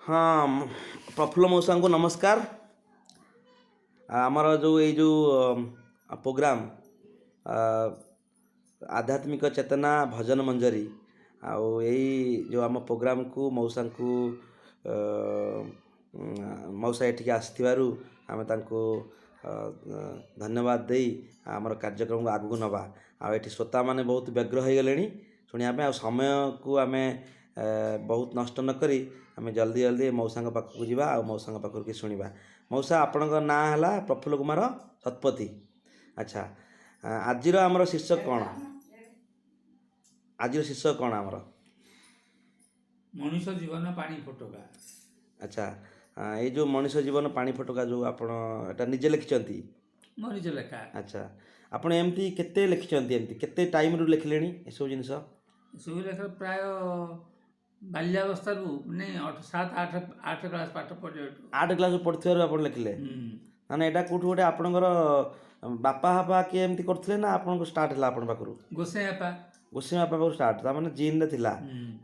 हाँ प्रफुल्ल मौसा को नमस्कार। आमर जो ये प्रोग्राम आध्यात्मिक चेतना भजन मंजरी आउ यही जो आम प्रोग्राम को मौसा को मौसा एठिक आसथिबारु आमे तांको धन्यवाद देई आमर कार्यक्रम को आगू नवा आ एठी श्रोता माने बहुत व्यग्र हो गले शुणा आ समय को आमे बहुत नष्ट न करी आमे जल्दी जल्दी मौसा पाखक जावा आ मौसा पाखर कि शुणा। मौसा आपण ना है प्रफुल्ल कुमार शतपथी। अच्छा आजिर आमर शीर्षक कौन? आज शीर्षक कौन आमर? मनुष्य जीवन पानी फटका। अच्छा ये जो मनुष्य जीवन पानी फटका जो आप निजे लिखिं मरीच लेखा। अच्छा आपण एमती केते लिखिं एमती केते टाइम रु लिखिले एसब जिन सब लेखा प्राय बाल्यावस्था नहीं 7-8 क्लास पाठ पढ़े 8 क्लास पढ़ुवर आप लिखिले माने एटा कोठ गोटे आपणकर बापा हापा किए एमती करथिले ना आपन स्टार्ट है आपण पाखरु गोसाई आपा पाखरु स्टार्ट ता माने जीन रे थिला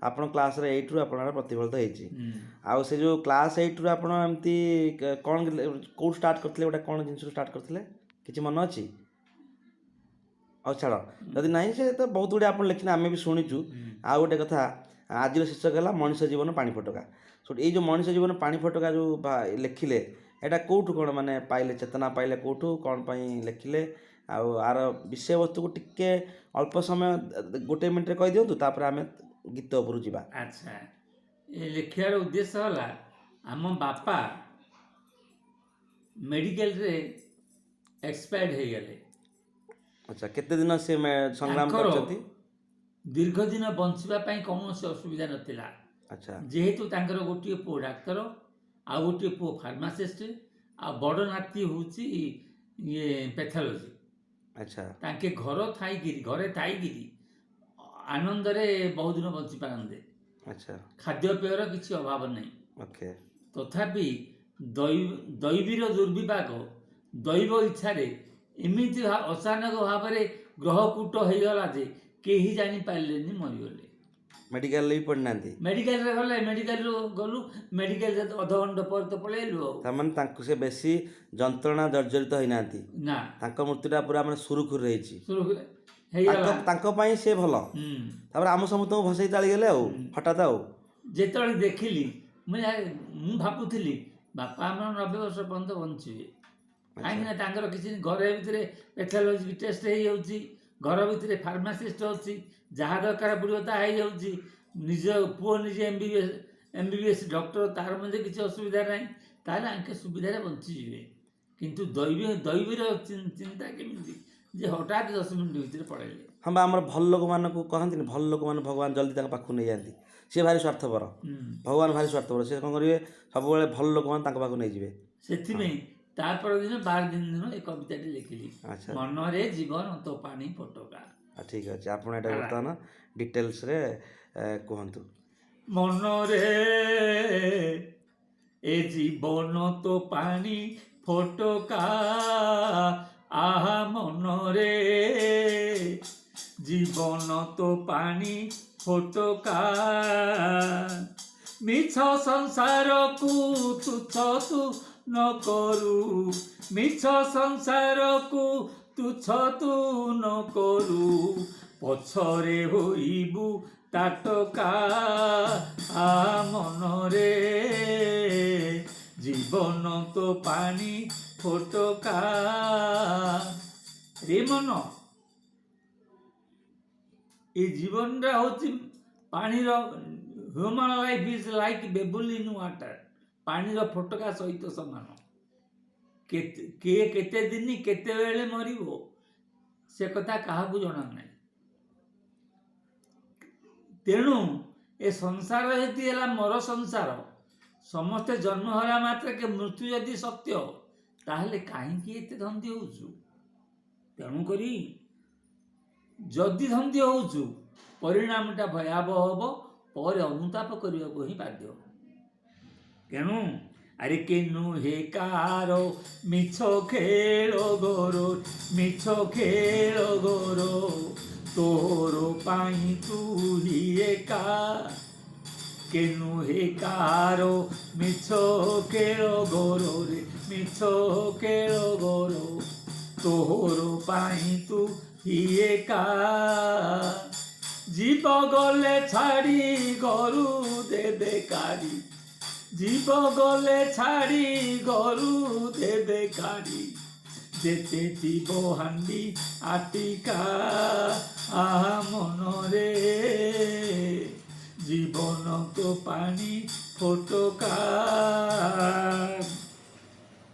आपण क्लास रे 8 रु आपण प्रतिफलित हेची आ से जो क्लास 8 रु आपण एमती कोन को स्टार्ट करथिले गोटे कोन जिंस स्टार्ट करथिले किछि मन अछि? और छाड़ जदि नहीं से तो बहुत गुड़े आप लिखना आम भी शुणुचु। आ गोटे कथा आज शीर्षक है मनुष्य जीवन पानी फटका। सो ये जो मनुष्य जीवन पानी फटका जो लिखिले एटा कौटू कौन माने पाइले चेतना पाइले कौटू कौन लिखिले आर विषय वस्तु को टिके अल्प समय गोटे मिनट कही दिंतु तापर आम गीत उपरू जा। अच्छा ये लिखार उद्देश्य है आम बापा मेडिकल रे एक्सपायर्ड हो गले। अच्छा केते दिन से संग्राम करछथि? दीर्घ दिन बंचापी कौन असुविधा नाला। अच्छा जेहेतु तांकर गोटे पु डाक्तर आ गोटे पु फार्मासीस्ट आ बड़ नाती हूँ ये पैथोलॉजी। अच्छा तांके घरे थी आनंद रे बहुत दिन बंची पारंदे। अच्छा खाद्यपेयर किसी अभाव नहीं। ओके तथापि दैवीर दुर्विपाक दैव इच्छा एमती अचानक भाव में ग्रहकूट हो गला जे कहीं जानी पारे मरीगले। मेडिकल भी पढ़ना मेडिकल रे गले मेडिकल गलु मेडिकल से अध घंटा पर तो पलैलु तामान तांको से बेसी जंत्रणा जर्जरित होई नांती ना तांको मृत्युटा पूरा माने सुरुखुर रहिछि तांको पई से भलो तापर आम समस्त भसई ताली गेले आ हठात आ जेतळे देखिली मु भाबुथिली बापा हमर 90 वर्ष पर्यंत बंचिबे कहीं तांकर किसी घर भितर पैथोलॉजी टेस्ट हो जाऊँगी घर भितर फार्मासीस्ट अच्छी जहाँ दरकार पड़ो ता हो निज पुओ निजे एमबीबीएस डॉक्टर तार मध्य किसी असुविधा ना ताल आंके सुविधा बंचीजे किंतु दैवीर चिंता केमी जे हठात 10 मिनट भितर पड़ेले। हाँ बा आमर भल लोक मान कहती भल लोक मैंने भगवान जल्दी पाखु नहीं जाती सी भारी स्वार्थपर भगवान भारी स्वार्थपर से कौन करेंगे सब भल लोक मैंने पाखु नहीं जाए से तापर दिन 12 दिन एक कविता लिखिली मनरे जीवन तो पानी फटका। ठीक अच्छे आप बर्तमान डिटेल्स रे कहतु मनरे ए जीवन तो पानी फटका आहा मनरे जीवन तो पानी फटका मिछ संसार को तुच्छ तू न करू मिछ संसार को तुच्छ तू न करू पछरे होइबु ताटका आ मनरे जीवन तो पानी फटका। रे मन ये जीवन रा होची पानी रो human life is like bubble in water पानी रो फटका सहित समान किए केते दिन केते बेले मरिबो से कथा काहाकू जणा नहीं। तेणु ए संसार हेती हला मर संसार समस्ते जन्म हरा मात्र के मृत्यु यदि सत्य ताहले काहींकी एते धंदी होउछु तेणु करी जदि धंदी होउछु परिणामटा भयावह हबो पर अनुताप करने को ही बाध्य। तेणु अरे केनु हे कारो मिछ खेल गोरो मिछ खेल गोरो तोरो पाई तू ही एका କେନୁ ହେ କାହାର ମିଛ କେଳ ଗରରେ ମିଛ କେଳ ଗର ତୋର ପାଇଁ ତୁ ହିଏ କା জীব গলে ছাড়ি গরু দেবে কারি জীব গলে ছাড়ি গরু দেবে কারি যেতে থিব হান্ডি আটিকা আহা মনরে জীবন তো পানি ফোটকা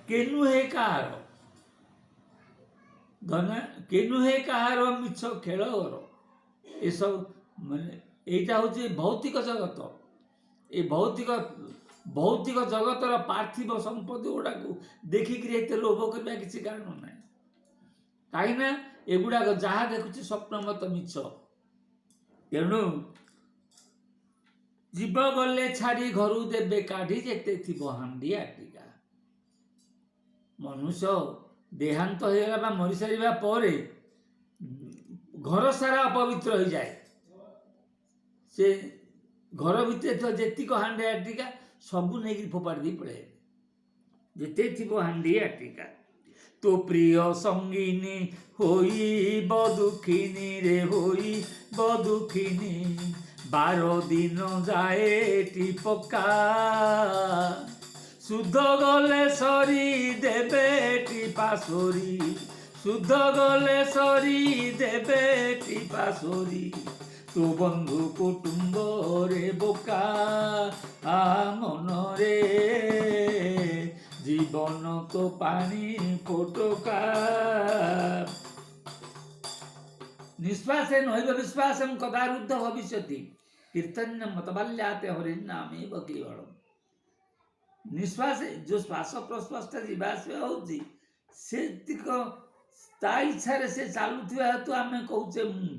কেনু হে কাହାର ଧନ କେନୁ ହେ କାହାର ମିଛ ଖେଳ କର ଏସବୁ ମାନେ ଏଇଟା ହେଉଛି ଭୌତିକ ଜଗତ। ଏ ଭୌତିକ ଜଗତର ପାର୍ଥିବ ସମ୍ପତ୍ତି ଗୁଡ଼ାକୁ ଦେଖିକିରି ଏତେ ଲୋଭ କରିବା କିଛି କାରଣ ନାହିଁ। କାହିଁକିନା ଏଗୁଡ଼ାକ ଯାହା ଦେଖୁଛି ସ୍ୱପ୍ନ ମତ ମିଛ। ତେଣୁ ଯିବ ଗଲେ ଛାଡ଼ି ଘରୁ ଦେବେ କାଢ଼ି ଯେତେ ଥିବ ହାଣ୍ଡି ଆଟିକା। ମନୁଷ୍ୟ ଦେହାନ୍ତ ହେଇଗଲା ବା ମରିସାରିବା ପରେ ଘର ସାରା ଅପବିତ୍ର ହୋଇଯାଏ। ସେ ଘର ଭିତରେ ଥିବା ଯେତିକ ହାଣ୍ଡି ଆଟିକା ସବୁ ନେଇକି ଫୋପାଡ଼ି ଦେଇ ପଳାଏ। ଯେତେ ଥିବ ହାଣ୍ଡି ଆଟିକା ତୋ ପ୍ରିୟ ସଙ୍ଗିନୀ ହୋଇବ ଦୁଃଖିନୀ ରେ ହୋଇବ ଦୁଃଖିନୀ 12 ଦିନ ଯାଏ ଟିପକା শুদ্ধ গলে সরি দেবে টিপা সরি শুদ্ধ গলে সরি দেবে টিপা সরি তো বন্ধু কুটুম্ব রে বোকা মনরে জীবন তো পানি ফোটকা নিঃশ্বাসে নৈব বিশ্বাসম কদারুদ্ধ ভবিষ্যতি কীর্তন্য মতবাল্যাতে হরিণ নামে কেবলম। ନିଶ୍ୱାସ ଯେଉଁ ଶ୍ୱାସ ପ୍ରଶ୍ୱାସଟା ଯିବା ଆସିବା ହେଉଛି ସେତିକ ତା ଇଚ୍ଛାରେ ସେ ଚାଲୁଥିବା ହେତୁ ଆମେ କହୁଛେ ମୁଁ,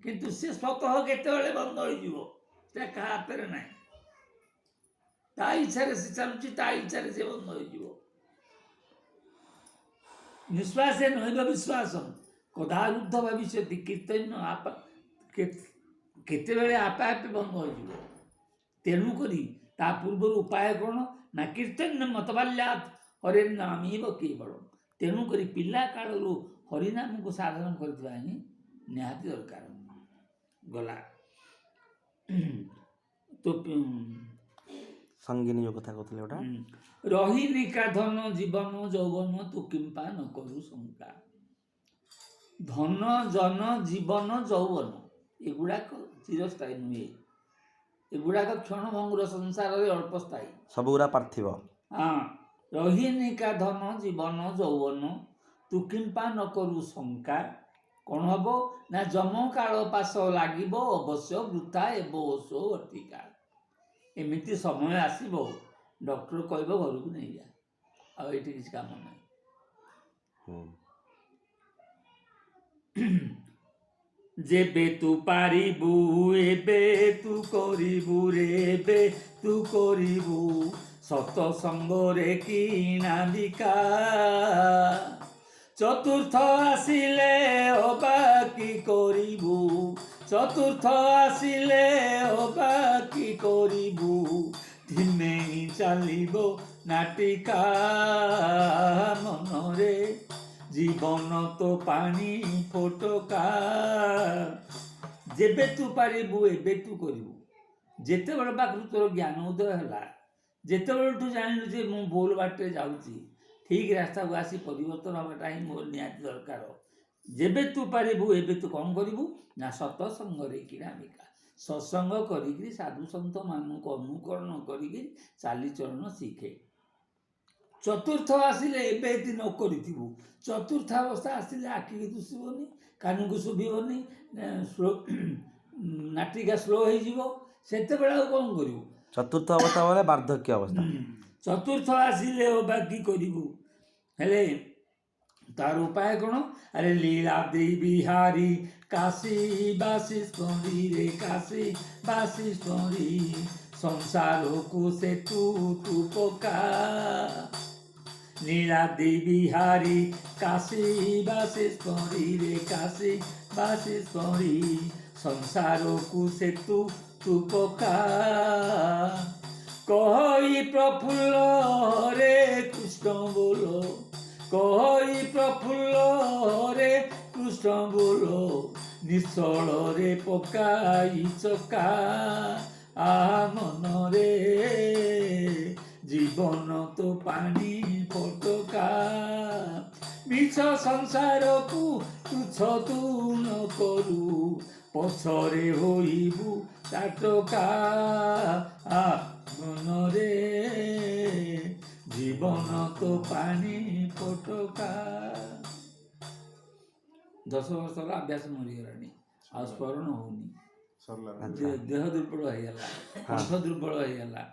କିନ୍ତୁ ସେ ସ୍ୱତଃ କେତେବେଳେ ବନ୍ଦ ହୋଇଯିବ ସେଟା କାହା ହାତରେ ନାହିଁ। ତା ଇଚ୍ଛାରେ ସେ ଚାଲୁଛି, ତା ଇଚ୍ଛାରେ ସେ ବନ୍ଦ ହୋଇଯିବ। ନିଶ୍ୱାସ ନୈବ ବିଶ୍ୱାସ କଦାରୁଦ୍ଧ ଭବିଷ୍ୟତି କୀର୍ତ୍ତନ କେତେବେଳେ ଆପେ ଆପେ ବନ୍ଦ ହୋଇଯିବ। ତେଣୁକରି ତା ପୂର୍ବରୁ ଉପାୟ କ'ଣ ନା କୀର୍ତ୍ତନ ମତବାଲ୍ୟାତ୍ ହରିର ନାମେବ କେବଳ। ତେଣୁକରି ପିଲା କାଳରୁ ହରିନାମକୁ ସାଧନ କରିଥିବା ହିଁ ନିହାତି ଦରକାର। ଗଲା ତ ସଙ୍ଗିନୀ ଯୋଉ କଥା କହୁଥିଲେ ଗୋଟା ରହିନିକା ଧନ ଜୀବନ ଯୌବନ ତୁ କିମ୍ପା ନ କରୁ ଶଙ୍କା। ଧନ ଜନ ଜୀବନ ଯୌବନ ଏଗୁଡ଼ାକ ଚିରସ୍ଥାୟୀ ନୁହେଁ। ଏଗୁଡ଼ାକ କ୍ଷଣଭଙ୍ଗୁର ସଂସାରରେ ଅଳ୍ପ ସ୍ଥାୟୀ, ସବୁଗୁଡ଼ା ପାର୍ଥିବ। ହଁ ରହିନିକା ଧନ ଜୀବନ ଯୌବନ ତୁ କିମ୍ପା ନ କରୁ ଶଙ୍କା। କ'ଣ ହବ ନା ଯମ କାଳ ପାଶ ଲାଗିବ ଅବଶ୍ୟ ବୃଥା ହେବ ଓଷ ଅଟିକା। ଏମିତି ସମୟ ଆସିବ ଡକ୍ଟର କହିବ ଘରକୁ ନେଇଯା, ଆଉ ଏଇଠି କିଛି କାମ ନାହିଁ। ଯେବେ ତୁ ପାରିବୁ ଏବେ ତୁ କରିବୁ ରେ ଏବେ ତୁ କରିବୁ ସତସଙ୍ଗରେ କିଣା ବିକା। ଚତୁର୍ଥ ଆସିଲେ ଅବା କି କରିବୁ ଚତୁର୍ଥ ଆସିଲେ ଅବା କି କରିବୁ ଧିମେଇ ଚାଲିବ ନାଟିକା ମନରେ ଜୀବନ ତ ପାଣି ଫୋଟକା। ଯେବେ ତୁ ପାରିବୁ ଏବେ ତୁ କରିବୁ। ଯେତେବେଳେ ପାଖରୁ ତୋର ଜ୍ଞାନ ଉଦୟ ହେଲା, ଯେତେବେଳଠୁ ଜାଣିଲୁ ଯେ ମୁଁ ଭୁଲ ବାଟରେ ଯାଉଛି, ଠିକ୍ ରାସ୍ତାକୁ ଆସି ପରିବର୍ତ୍ତନ ହେବାଟା ହିଁ ମୋର ନିହାତି ଦରକାର। ଯେବେ ତୁ ପାରିବୁ ଏବେ ତୁ କ'ଣ କରିବୁ ନା ସତସଙ୍ଗରେ କିଣା ବିକା। ସତ୍ସଙ୍ଗ କରିକିରି ସାଧୁସନ୍ଥ ମାନଙ୍କୁ ଅନୁକରଣ କରିକି ଚାଲିଚଳନ ଶିଖେ। ଚତୁର୍ଥ ଆସିଲେ ଏବେ ଯଦି ନ କରିଥିବୁ, ଚତୁର୍ଥ ଅବସ୍ଥା ଆସିଲେ ଆଖିକି ଦିଶିବନି, କାନକୁ ଶୁଭିବନି, ନାଟିକା ସ୍ଲୋ ହେଇଯିବ, ସେତେବେଳେ ଆଉ କ'ଣ କରିବୁ? ଚତୁର୍ଥ ଅବସ୍ଥା ବୋଲେ ବାର୍ଦ୍ଧକ୍ୟ ଅବସ୍ଥା। ଚତୁର୍ଥ ଆସିଲେ ବାକି କରିବୁ, ହେଲେ ତାର ଉପାୟ କ'ଣ? ଆରେ ଲୀଳା ଦେଇ ବିହାରୀ କାଶୀ ବାସି ସ୍ମରି ରେ କାଶୀ ବାସି ସ୍ମରି ସଂସାରକୁ ସେ ତୁ ପକା। লীলা দেই বিহারী কাশী বাসে স্মরি রে কাশী বাসে স্মরি সংসারକୁ ସେ ତୁ ତୁ ପକା କହି ପ୍ରଫୁଲ୍ଲ ହରେ କୃଷ୍ଣ ବୋଲ କହି ପ୍ରଫୁଲ୍ଲ ହରେ କୃଷ୍ଣ ବୋଲ ନିଶ୍ଚଳରେ ପକାଇ ଚକା ମନରେ ଜୀବନ ତ ପାଣି ଫଟକା ମିଛ ସଂସାରକୁ ତୁଚ୍ଛ ତୁ ନ କରୁ ପଛରେ ହୋଇବୁ ତାଟକା ମନରେ ଜୀବନ ତ ପାଣି ଫଟକା। 10 ବର୍ଷର ଅଭ୍ୟାସ ମରିଗଲାଣି, ଆଉ ସ୍ମରଣ ହଉନି, ସରିଲା। ଦେହ ଦୁର୍ବଳ ହେଇଗଲା, କଣ୍ଠ ଦୁର୍ବଳ ହେଇଗଲା।